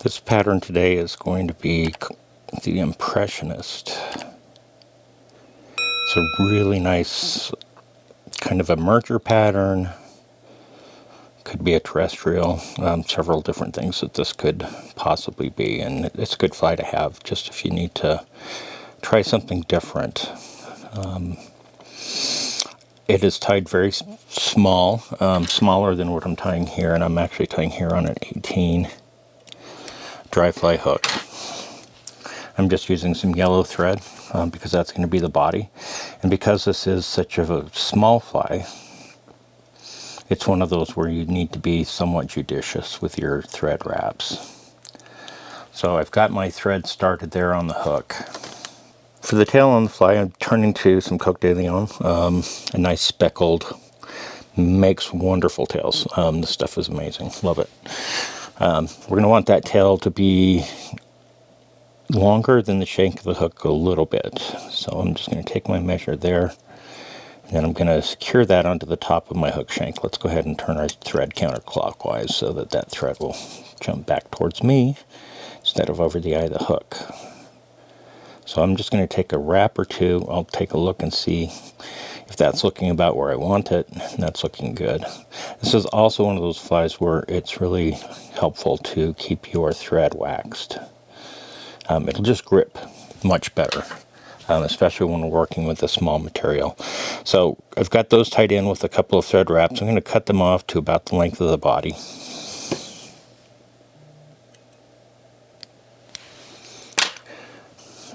This pattern today is going to be the Impressionist. It's a really nice kind of a merger pattern. Could be a terrestrial, several different things that this could possibly be, and it's a good fly to have just if you need to try something different. It is tied very small, smaller than what I'm tying here, and I'm actually tying here on an 18 TroutFly hook. I'm just using some yellow thread because that's going to be the body, and because this is such a small fly, it's one of those where you need to be somewhat judicious with your thread wraps. So I've got my thread started there on the hook. For the tail on the fly, I'm turning to some Coq de Leon, a nice speckled, makes wonderful tails. This stuff is amazing, love it. We're going to want that tail to be longer than the shank of the hook a little bit. So I'm just going to take my measure there, and then I'm going to secure that onto the top of my hook shank. Let's go ahead and turn our thread counterclockwise so that that thread will jump back towards me instead of over the eye of the hook. So I'm just going to take a wrap or two. I'll take a look and see if that's looking about where I want it. That's looking good. This is also one of those flies where it's really helpful to keep your thread waxed. It'll just grip much better, especially when we're working with a small material. So I've got those tied in with a couple of thread wraps. I'm going to cut them off to about the length of the body.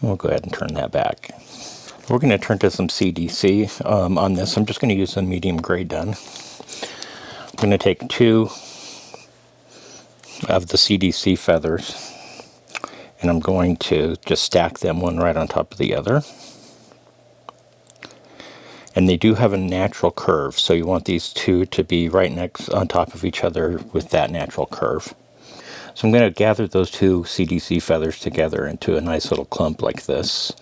We'll go ahead and turn that back. We're going to turn to some CDC on this. I'm just going to use a Medium Grey Dun. I'm going to take 2 of the CDC feathers, and I'm going to just stack them one right on top of the other. And they do have a natural curve, so you want these 2 to be right next on top of each other with that natural curve. So I'm going to gather those 2 CDC feathers together into a nice little clump like this.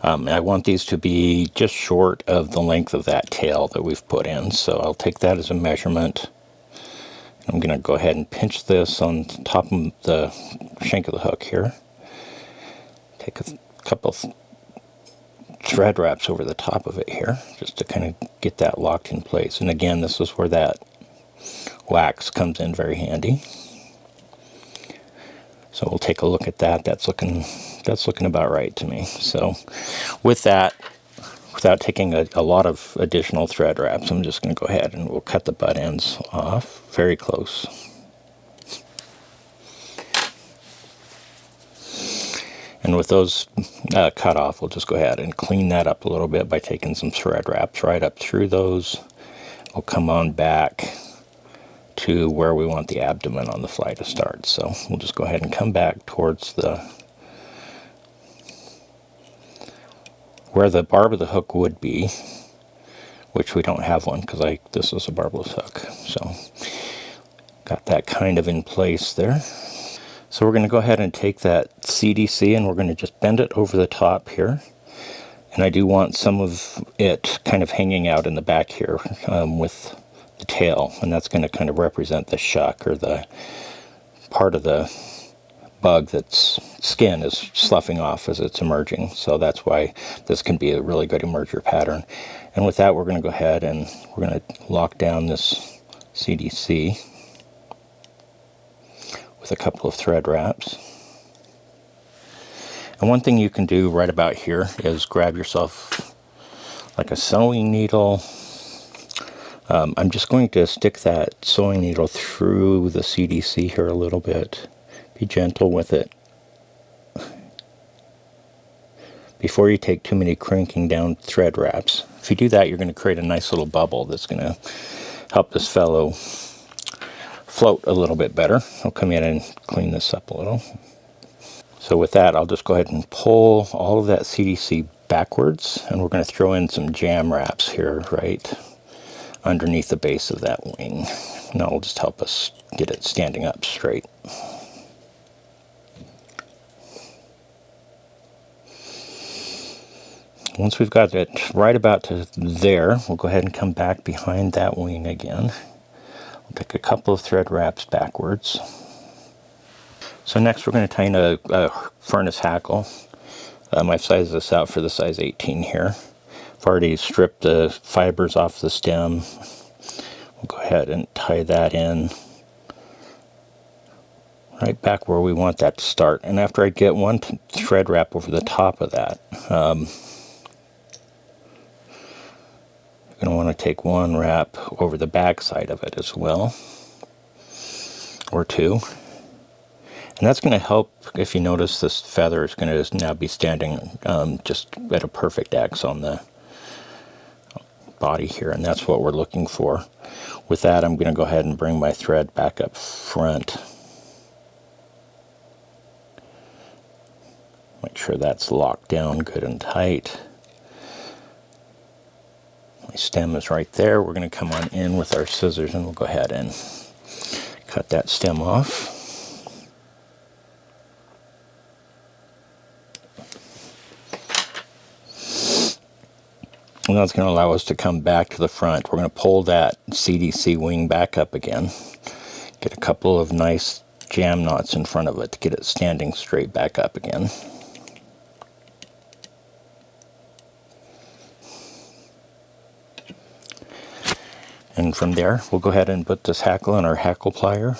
And I want these to be just short of the length of that tail that we've put in. So I'll take that as a measurement. I'm going to go ahead and pinch this on top of the shank of the hook here. Take a couple of thread wraps over the top of it here just to kind of get that locked in place. And again, this is where that wax comes in very handy. So we'll take a look at that. That's looking about right to me. So with that, without taking a lot of additional thread wraps, I'm just going to go ahead and we'll cut the butt ends off very close. And with those cut off, we'll just go ahead and clean that up a little bit by taking some thread wraps right up through those. We'll come on back to where we want the abdomen on the fly to start. So we'll just go ahead and come back towards where the barb of the hook would be, which we don't have one because this is a barbless hook. So got that kind of in place there. So we're going to go ahead and take that CDC and we're going to just bend it over the top here. And I do want some of it kind of hanging out in the back here with the tail, and that's going to kind of represent the shuck, or the part of the bug that's skin is sloughing off as it's emerging. So that's why this can be a really good emerger pattern. And with that, we're going to go ahead and we're going to lock down this CDC with a couple of thread wraps. And one thing you can do right about here is grab yourself like a sewing needle. I'm just going to stick that sewing needle through the CDC here a little bit. Be gentle with it. Before you take too many cranking down thread wraps. If you do that, you're going to create a nice little bubble that's going to help this fellow float a little bit better. I'll come in and clean this up a little. So with that, I'll just go ahead and pull all of that CDC backwards, and we're going to throw in some jam wraps here right underneath the base of that wing. And that'll just help us get it standing up straight. Once we've got it right about to there, we'll go ahead and come back behind that wing again. We'll take a couple of thread wraps backwards. So next we're going to tie in a furnace hackle. I've sized this out for the size 18 here. I've already stripped the fibers off the stem. We'll go ahead and tie that in right back where we want that to start. And after I get one thread wrap over the top of that, you're going to want to take one wrap over the back side of it as well, or two. And that's going to help. If you notice, this feather is going to now be standing just at a perfect X on the body here, and that's what we're looking for. With that, I'm going to go ahead and bring my thread back up front. Make sure that's locked down good and tight. My stem is right there. We're going to come on in with our scissors and we'll go ahead and cut that stem off. And that's going to allow us to come back to the front. We're going to pull that CDC wing back up again. Get a couple of nice jam knots in front of it to get it standing straight back up again. And from there, we'll go ahead and put this hackle in our hackle plier.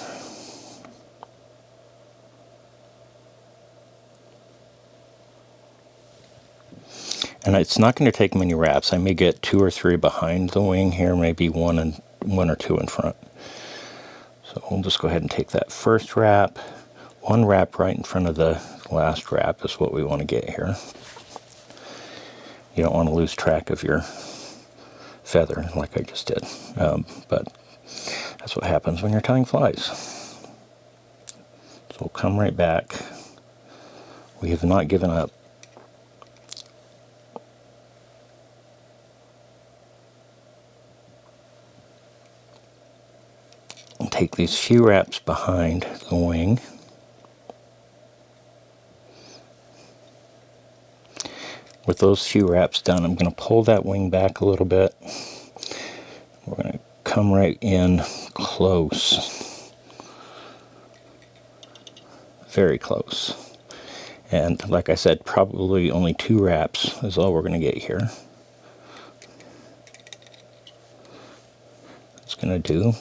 And it's not going to take many wraps. I may get 2 or 3 behind the wing here, maybe one or two in front. So we'll just go ahead and take that first wrap. One wrap right in front of the last wrap is what we want to get here. You don't want to lose track of your feather like I just did. But that's what happens when you're tying flies. So we'll come right back. We have not given up. And take these few wraps behind the wing. With those few wraps done, I'm going to pull that wing back a little bit. We're going to come right in close. Very close. And like I said, probably only 2 wraps is all we're going to get here. It's going to do.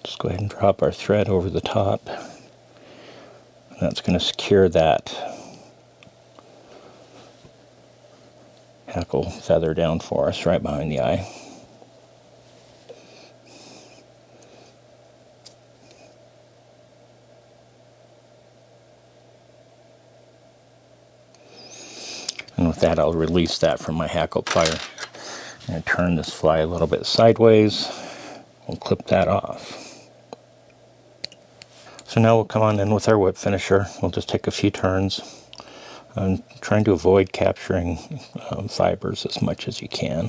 Just go ahead and drop our thread over the top. And that's going to secure that hackle feather down for us right behind the eye. And with that, I'll release that from my hackle plier. I'm going to turn this fly a little bit sideways. We'll clip that off. So now we'll come on in with our whip finisher. We'll just take a few turns. I'm trying to avoid capturing fibers as much as you can.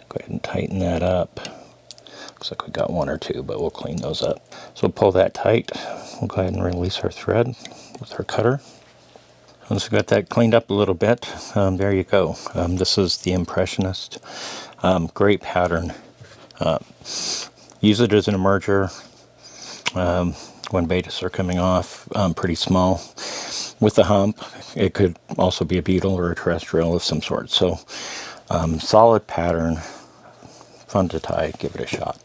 Go ahead and tighten that up. Looks like we got 1 or 2, but we'll clean those up. So we'll pull that tight. We'll go ahead and release our thread with our cutter. Once we got that cleaned up a little bit, there you go. This is the Impressionist. Great pattern. Use it as an emerger when betas are coming off, pretty small. With the hump, it could also be a beetle or a terrestrial of some sort. So solid pattern, fun to tie, give it a shot.